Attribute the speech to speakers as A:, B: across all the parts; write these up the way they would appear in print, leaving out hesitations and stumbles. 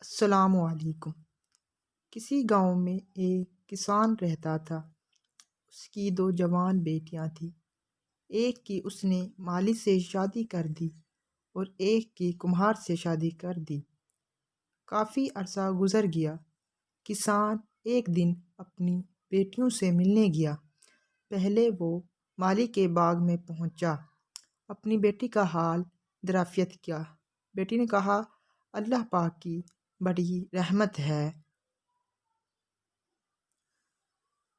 A: السلام علیکم۔ کسی گاؤں میں ایک کسان رہتا تھا۔ اس کی دو جوان بیٹیاں تھیں۔ ایک کی اس نے مالی سے شادی کر دی اور ایک کی کمہار سے شادی کر دی۔ کافی عرصہ گزر گیا۔ کسان ایک دن اپنی بیٹیوں سے ملنے گیا۔ پہلے وہ مالی کے باغ میں پہنچا، اپنی بیٹی کا حال دریافت کیا۔ بیٹی نے کہا، اللہ پاک کی بڑی رحمت ہے،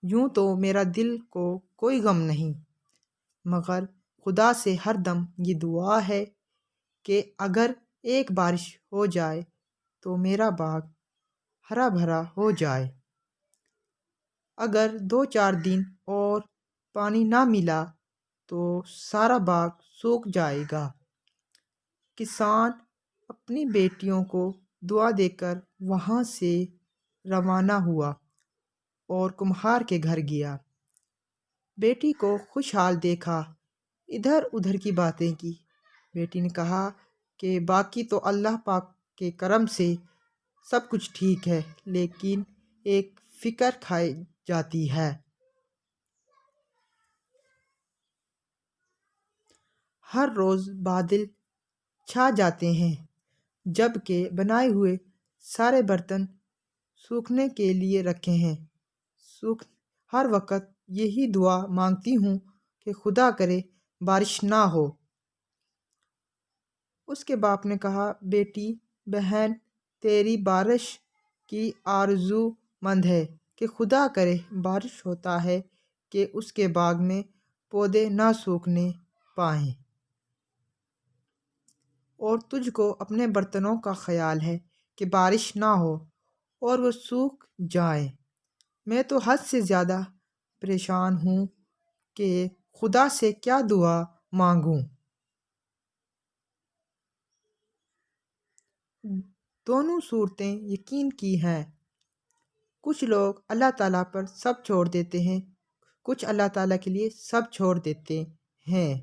A: یوں تو میرا دل کو کوئی غم نہیں، مگر خدا سے ہر دم یہ دعا ہے کہ اگر ایک بارش ہو جائے تو میرا باغ ہرا بھرا ہو جائے۔ اگر 2-4 دن اور پانی نہ ملا تو سارا باغ سوکھ جائے گا۔ کسان اپنی بیٹیوں کو دعا دے کر وہاں سے روانہ ہوا اور کمہار کے گھر گیا۔ بیٹی کو خوشحال دیکھا، ادھر ادھر کی باتیں کی۔ بیٹی نے کہا کہ باقی تو اللہ پاک کے کرم سے سب کچھ ٹھیک ہے، لیکن ایک فکر کھائی جاتی ہے۔ ہر روز بادل چھا جاتے ہیں، جب کہ بنائے ہوئے سارے برتن سوکھنے کے لیے رکھے ہیں۔ ہر وقت یہی دعا مانگتی ہوں کہ خدا کرے بارش نہ ہو۔ اس کے باپ نے کہا، بیٹی بہن تیری بارش کی آرزو مند ہے کہ خدا کرے بارش ہوتا ہے کہ اس کے باغ میں پودے نہ سوکھنے پائیں، اور تجھ کو اپنے برتنوں کا خیال ہے کہ بارش نہ ہو اور وہ سوکھ جائیں۔ میں تو حد سے زیادہ پریشان ہوں کہ خدا سے کیا دعا مانگوں۔ دونوں صورتیں یقین کی ہیں۔ کچھ لوگ اللہ تعالیٰ پر سب چھوڑ دیتے ہیں، کچھ اللہ تعالیٰ کے لیے سب چھوڑ دیتے ہیں۔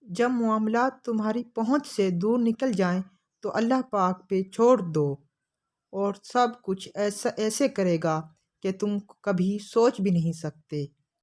A: جب معاملات تمہاری پہنچ سے دور نکل جائیں تو اللہ پاک پہ چھوڑ دو، اور سب کچھ ایسے کرے گا کہ تم کبھی سوچ بھی نہیں سکتے۔